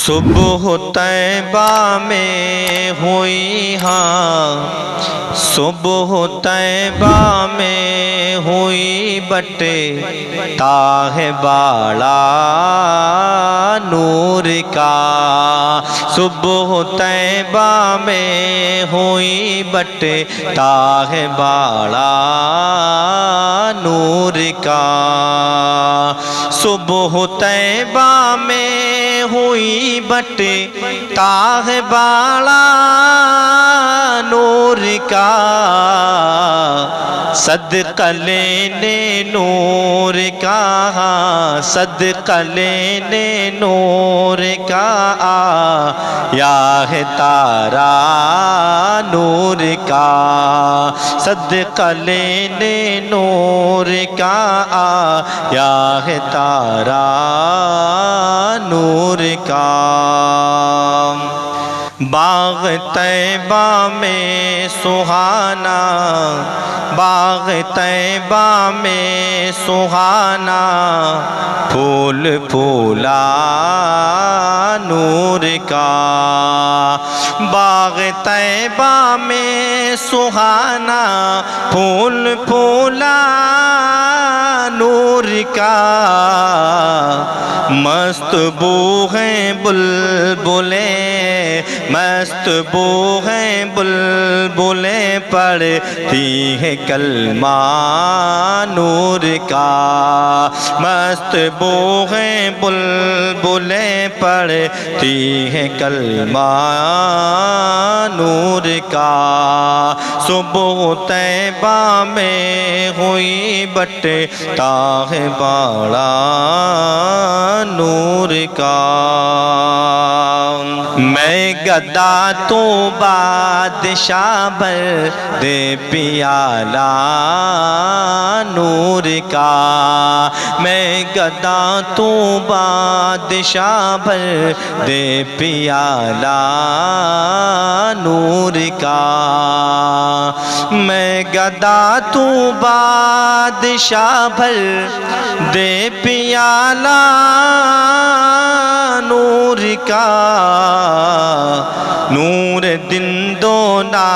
صبح طیبہ میں ہوئی ہاں، صبح طیبہ میں ہوئی بٹے تاہ باڑا نور کا۔ صبح طیبہ میں ہوئی بٹے تاہ باڑا نور کا۔ صبح طیبہ میں ہوئی بٹے تاہ باڑا نور کا، صدقہ لینے نور کا، صدقہ لینے نور کا آیا ہے تارا نور کا، صدقہ لینے نور کا آیا ہے تارا نور کا۔ باغ طیبہ میں سہانا، باغ طیبہ میں سہانا، پھول پھولا نور کا۔ باغ طیبہ میں سہانا، پھول پھولا نور کا، مست بو ہیں بلبلیں، مست بو ہیں بلبلیں، پڑھتی ہے کلمہ نور کا، مست بو ہیں بلبلیں، پڑھتی ہے کلمہ نور کا۔ صبح طیبہ میں ہوئی بٹے تاہ باڑا نور کا۔ میں گدا تو بادشاہ بھر دے پیالہ نور کا، میں گدا تو بادشاہ بھر دے پیالہ نور کا، میں گدا تو بادشاہ بھر دے پیالہ نور کا، نور دن دونا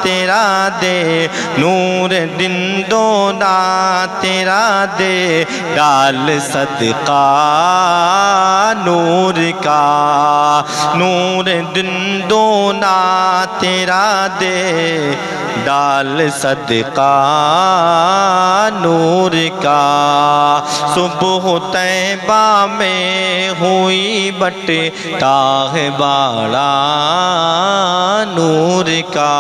تیرا دے، نور دن دونا تیرا دے، ڈال صدقہ نور کا، نور دن دونا تیرا دے، ڈال صدقہ نور کا۔ صبح طیبہ میں ہوئی بٹے تاہ باڑا نور کا،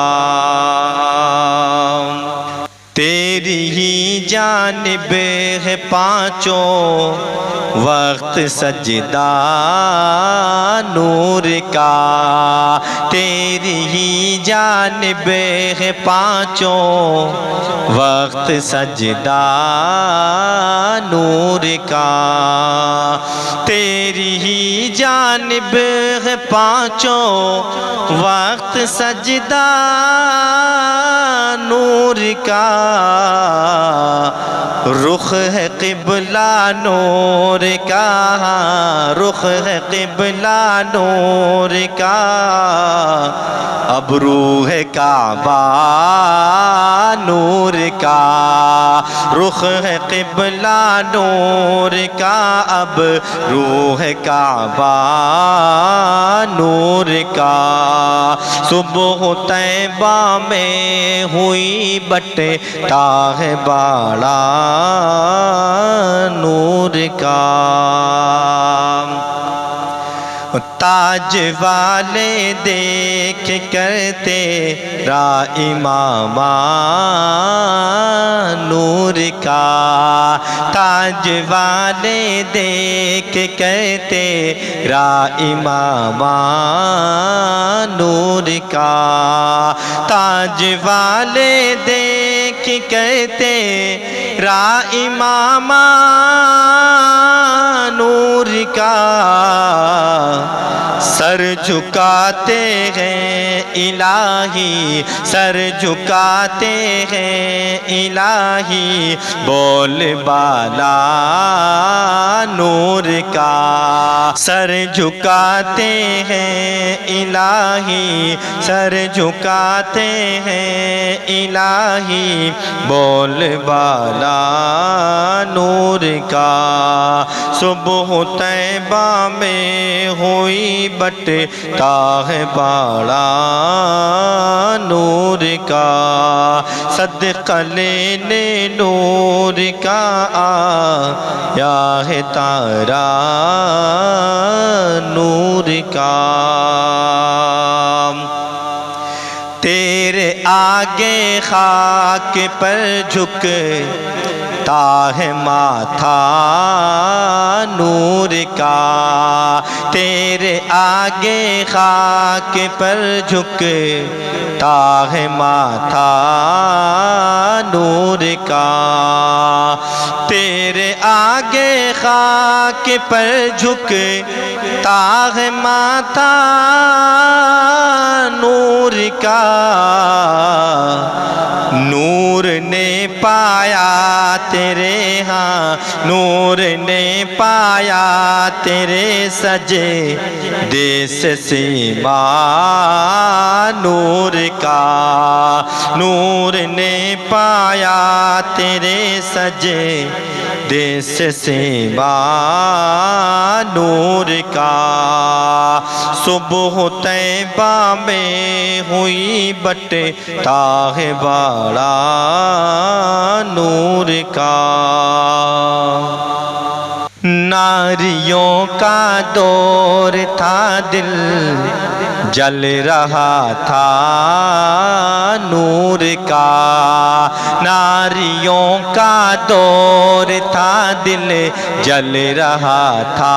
تیری ہی جانب ہے پانچوں وقت سجدہ نور کا، تیری ہی جانب ہے پانچوں وقت سجدہ نور کا، تیری ہی جانب ہے پانچوں وقت سجدہ نور کا، رخ ہے قبلہ نور کا، رخ ہے قبلہ نور کا، ابرو ہے کعبہ نور کا، رخ ہے قبلہ نور کا، اب روح کعبہ نور کا۔ صبح طیبہ میں ہوئی بٹے تاہ باڑا نور کا، تاج والے دیکھ کر تیرا امامہ نور کا، تاج والے دیکھ کر تیرا امامہ نور کا، تاج والے دیکھ کر تیرا امامہ نور کا، سر جھکاتے ہیں الہی، سر جھکاتے ہیں الہی، بول بالا نور کا، سر جھکاتے ہیں الہی، سر جھکاتے ہیں الہی، بول بالا نور کا۔ صبح طیبہ میں ہوئی بٹتا ہے باڑا نور کا، صدقہ لینے نور کا آیا ہے تارا نور کا۔ تیرے آگے خاک پر جھکتا ہے ماتھا نور کا، تیرے آگے خاک پر جھکتا ہے ماتھا نور کا، تیرے آگے خاک پر جھکتا ہے ماتھا نور کا۔ نور نے پایا تیرے ہاں، نور نے پایا تیرے سجدے سے سیما نور کا، نور نے پایا تیرے سجدے سے سیما نور کا۔ صبح طیبہ میں ہوئی بٹتا ہے باڑا نور کا۔ ناریوں کا دور تھا دل جل رہا تھا نور کا، ناریوں کا دور تھا دل جل رہا تھا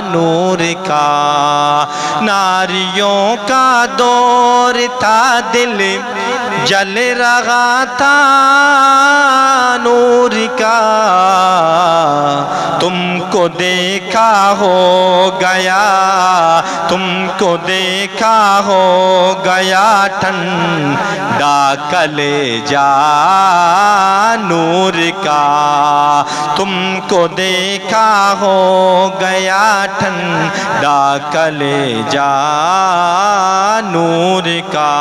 نور کا، ناریوں کا دور تھا دل جل رہا تھا نور کا۔ تم کو دیکھا ہو گیا، تم کو دیکھا ہو گیا ٹھنڈا کلیجہ نور کا، تم کو دیکھا ہو گیا ٹھنڈا کلیجہ نور کا۔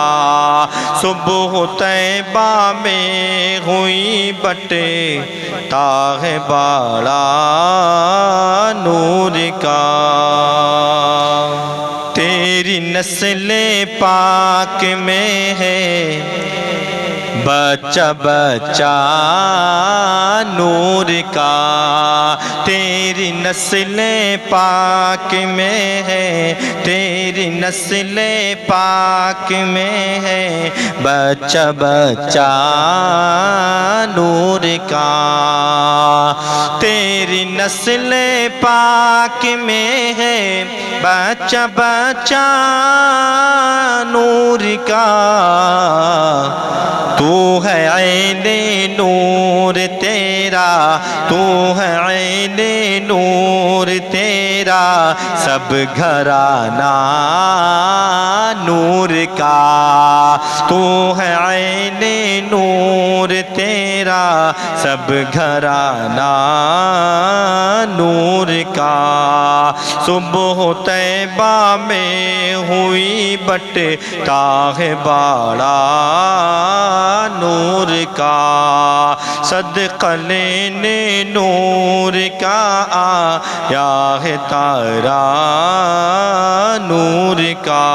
صبح طیبہ میں ہوئی بٹتا ہے باڑا نور کا۔ تیری نسل پاک میں ہے بچہ بچہ نور کا، تیری نسل پاک میں ہے، تیری نسل پاک میں ہے بچہ بچہ نور کا، تیری نسل پاک میں ہے بچہ بچہ نور کا۔ تو ہے عین نور تیرا، تو ہے عین نور تیرا، سب گھرانہ نور کا، تو ہے عین نور تیرا، سب گھرانہ نور کا۔ صبح طیبہ میں ہوئی بٹتا ہے باڑا نور کا، صدقہ لینے نور کا آیا ہے تارا نور کا۔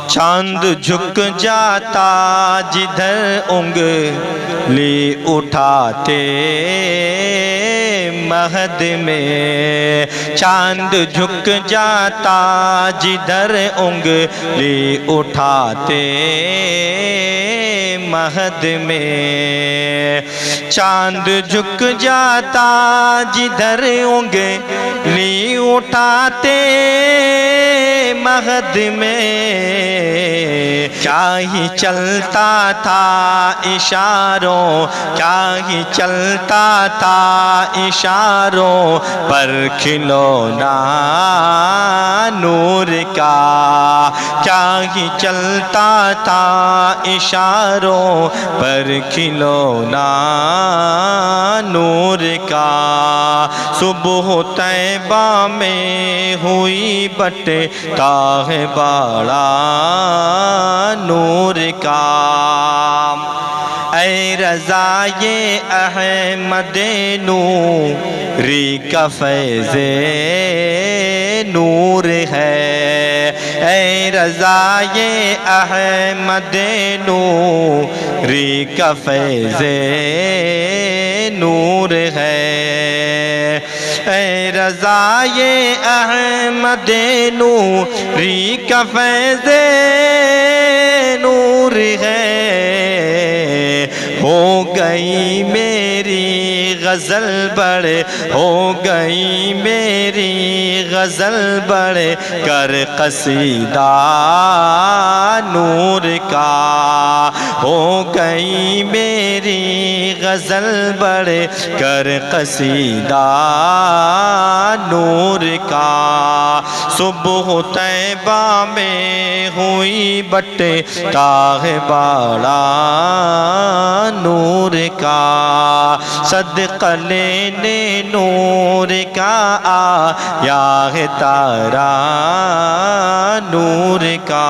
چاند جھک جاتا جدھر انگلی اٹھاتے مہد میں، چاند جھک جاتا جدھر انگلی اٹھاتے مہد میں، چاند جھک جاتا جدھر انگلی اٹھاتے مہد میں کیا ہی چلتا تھا اشاروں، کیا ہی چلتا تھا اشاروں پر کھلونا نور کا، کیا ہی چلتا تھا اشاروں پر کھلونا نور کا۔ صبح طیبہ میں ہوئی بٹتا ہے باڑا نور کا۔ اے رضائے احمد نوری کا فیض نور ہے، اے رضائے احمد نوری کا فیض نور ہے، اے رضائے احمد نوری کا فیض نور ہے۔ ہو گئی میری غزل بڑے، ہو گئی میری غزل بڑے کر قصیدہ نور کا، ہو گئی میری غزل بڑے کر قصیدہ نور کا۔ صبح طیبہ میں ہوئی بٹتا ہے باڑا نور کا، صدقہ لینے نور کا آیا ہے تارا نور کا۔